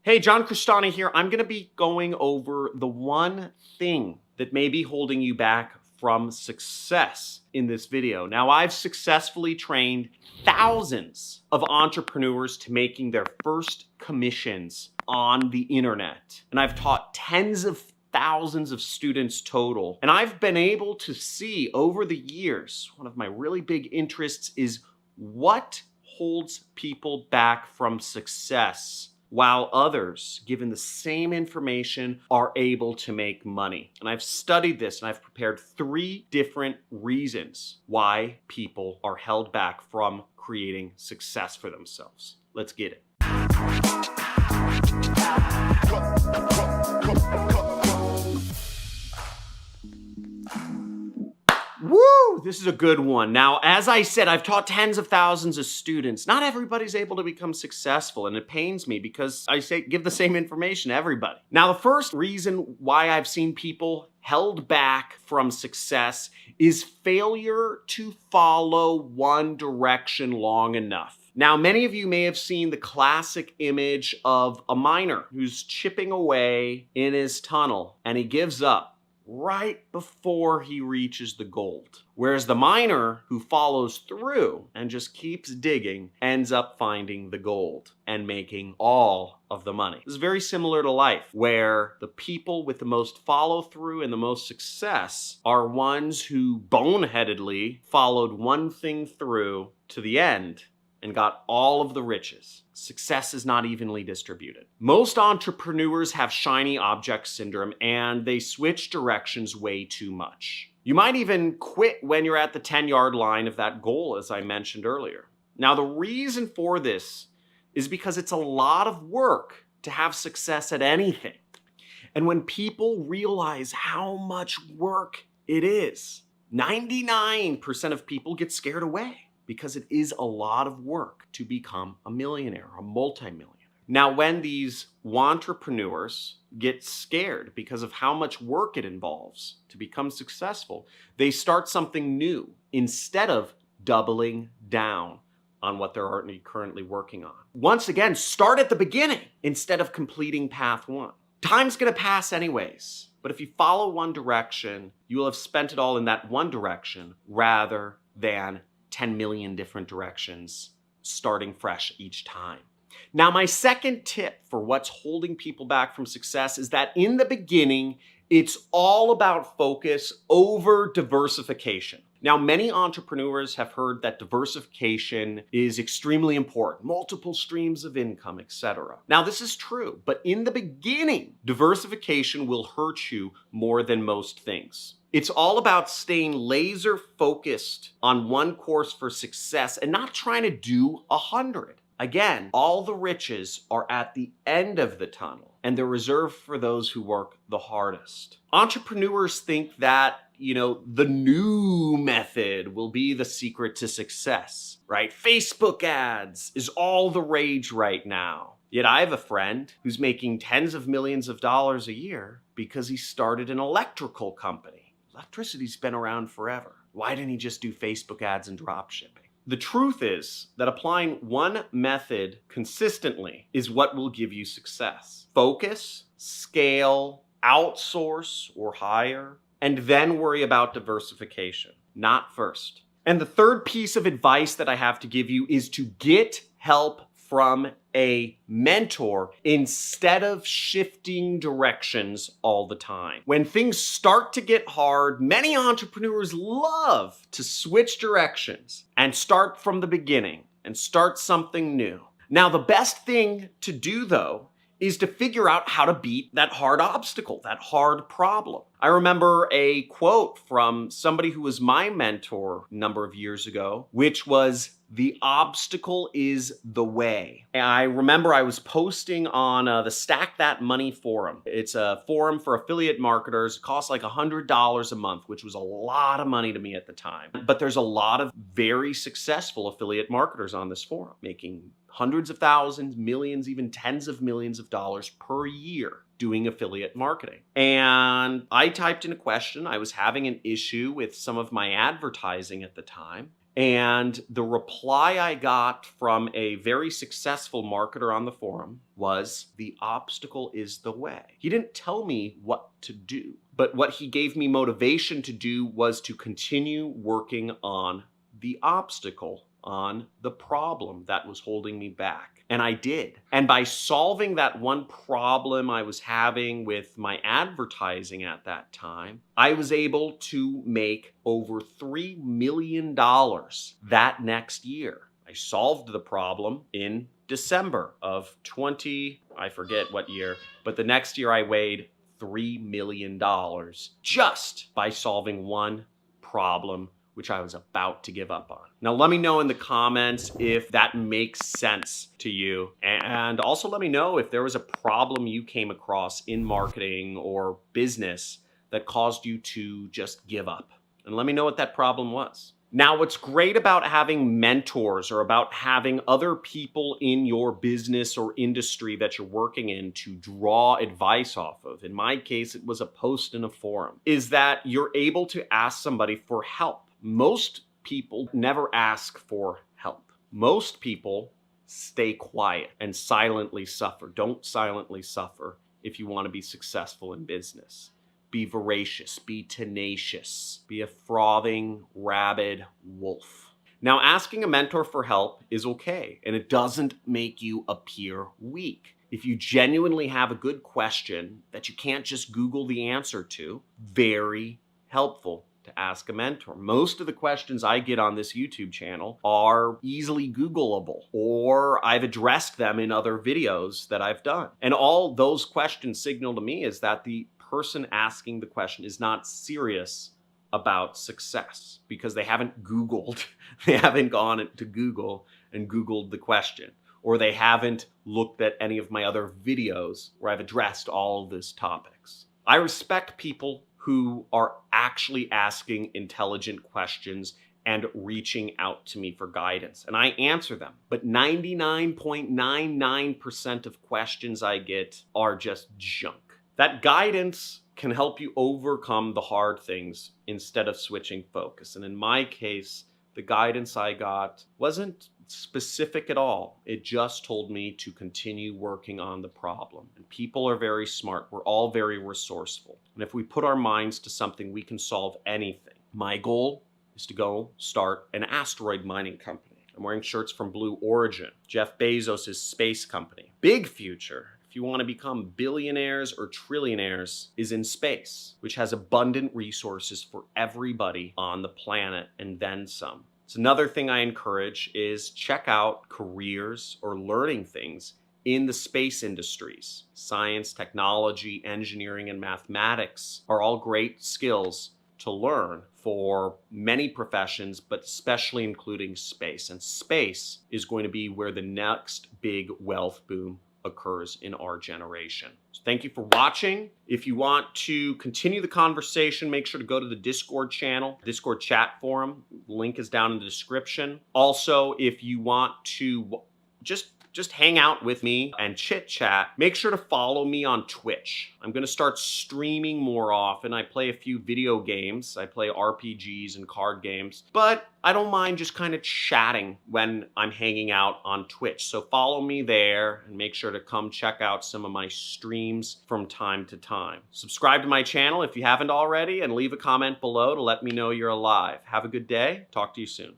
Hey, John Cristani here. I'm going to be going over the one thing that may be holding you back from success in this video. Now, I've successfully trained thousands of entrepreneurs to making their first commissions on the internet. And I've taught tens of thousands of students total. And I've been able to see over the years, one of my really big interests is what holds people back from success while others, given the same information, are able to make money. And I've studied this and I've prepared 3 different reasons why people are held back from creating success for themselves. Let's get it. Woo! This is a good one. Now, as I said, I've taught tens of thousands of students. Not everybody's able to become successful, and it pains me because I say give the same information to everybody. Now, the first reason why I've seen people held back from success is failure to follow one direction long enough. Now, many of you may have seen the classic image of a miner who's chipping away in his tunnel, and he gives up right before he reaches the gold. Whereas the miner who follows through and just keeps digging ends up finding the gold and making all of the money. This is very similar to life, where the people with the most follow through and the most success are ones who boneheadedly followed one thing through to the end and got all of the riches. Success is not evenly distributed. Most entrepreneurs have shiny object syndrome and they switch directions way too much. You might even quit when you're at the 10-yard line of that goal, as I mentioned earlier. Now, the reason for this is because it's a lot of work to have success at anything. And when people realize how much work it is, 99% of people get scared away, because it is a lot of work to become a millionaire, a multimillionaire. Now, when these wantrepreneurs get scared because of how much work it involves to become successful, they start something new instead of doubling down on what they're already currently working on. Once again, start at the beginning instead of completing path 1. Time's gonna pass anyways, but if you follow one direction, you will have spent it all in that one direction rather than 10 million different directions, starting fresh each time. Now, my second tip for what's holding people back from success is that in the beginning, it's all about focus over diversification. Now, many entrepreneurs have heard that diversification is extremely important, multiple streams of income, etc. Now, this is true, but in the beginning, diversification will hurt you more than most things. It's all about staying laser focused on one course for success and not trying to do 100. Again, all the riches are at the end of the tunnel and they're reserved for those who work the hardest. Entrepreneurs think that, the new method will be the secret to success, right? Facebook ads is all the rage right now. Yet I have a friend who's making tens of millions of dollars a year because he started an electrical company. Electricity's been around forever. Why didn't he just do Facebook ads and drop shipping? The truth is that applying one method consistently is what will give you success. Focus, scale, outsource or hire, and then worry about diversification, not first. And the third piece of advice that I have to give you is to get help from a mentor instead of shifting directions all the time. When things start to get hard, many entrepreneurs love to switch directions and start from the beginning and start something new. Now, the best thing to do, though, is to figure out how to beat that hard obstacle, that hard problem. I remember a quote from somebody who was my mentor a number of years ago, which was, "The obstacle is the way." And I remember I was posting on the Stack That Money forum. It's a forum for affiliate marketers. It costs like $100 a month, which was a lot of money to me at the time. But there's a lot of very successful affiliate marketers on this forum, making hundreds of thousands, millions, even tens of millions of dollars per year doing affiliate marketing. And I typed in a question. I was having an issue with some of my advertising at the time. And the reply I got from a very successful marketer on the forum was, the obstacle is the way. He didn't tell me what to do, but what he gave me motivation to do was to continue working on the obstacle, on the problem that was holding me back. And I did. And by solving that one problem I was having with my advertising at that time, I was able to make over $3 million that next year. I solved the problem in December of I forget what year, but the next year I made $3 million just by solving one problem which I was about to give up on. Now, let me know in the comments if that makes sense to you. And also let me know if there was a problem you came across in marketing or business that caused you to just give up. And let me know what that problem was. Now, what's great about having mentors or about having other people in your business or industry that you're working in to draw advice off of, in my case, it was a post in a forum, is that you're able to ask somebody for help. Most people never ask for help. Most people stay quiet and silently suffer. Don't silently suffer if you want to be successful in business. Be voracious, be tenacious, be a frothing, rabid wolf. Now, asking a mentor for help is okay, and it doesn't make you appear weak. If you genuinely have a good question that you can't just Google the answer to, very helpful to ask a mentor. Most of the questions I get on this YouTube channel are easily Googleable, or I've addressed them in other videos that I've done. And all those questions signal to me is that the person asking the question is not serious about success because they haven't Googled, they haven't gone to Google and Googled the question, or they haven't looked at any of my other videos where I've addressed all of these topics. I respect people who are actually asking intelligent questions and reaching out to me for guidance, and I answer them. But 99.99% of questions I get are just junk. That guidance can help you overcome the hard things instead of switching focus. And in my case, the guidance I got wasn't specific at all. It just told me to continue working on the problem. And people are very smart. We're all very resourceful. And if we put our minds to something, we can solve anything. My goal is to go start an asteroid mining company. I'm wearing shirts from Blue Origin, Jeff Bezos' space company. Big future, if you want to become billionaires or trillionaires, is in space, which has abundant resources for everybody on the planet and then some. So another thing I encourage is check out careers or learning things in the space industries. Science, technology, engineering, and mathematics are all great skills to learn for many professions, but especially including space. And space is going to be where the next big wealth boom occurs in our generation. So thank you for watching. If you want to continue the conversation, make sure to go to the Discord channel, Discord chat forum. Link is down in the description. Also, if you want to just hang out with me and chit chat, make sure to follow me on Twitch. I'm going to start streaming more often. I play a few video games. I play RPGs and card games, but I don't mind just kind of chatting when I'm hanging out on Twitch. So follow me there and make sure to come check out some of my streams from time to time. Subscribe to my channel if you haven't already, and leave a comment below to let me know you're alive. Have a good day. Talk to you soon.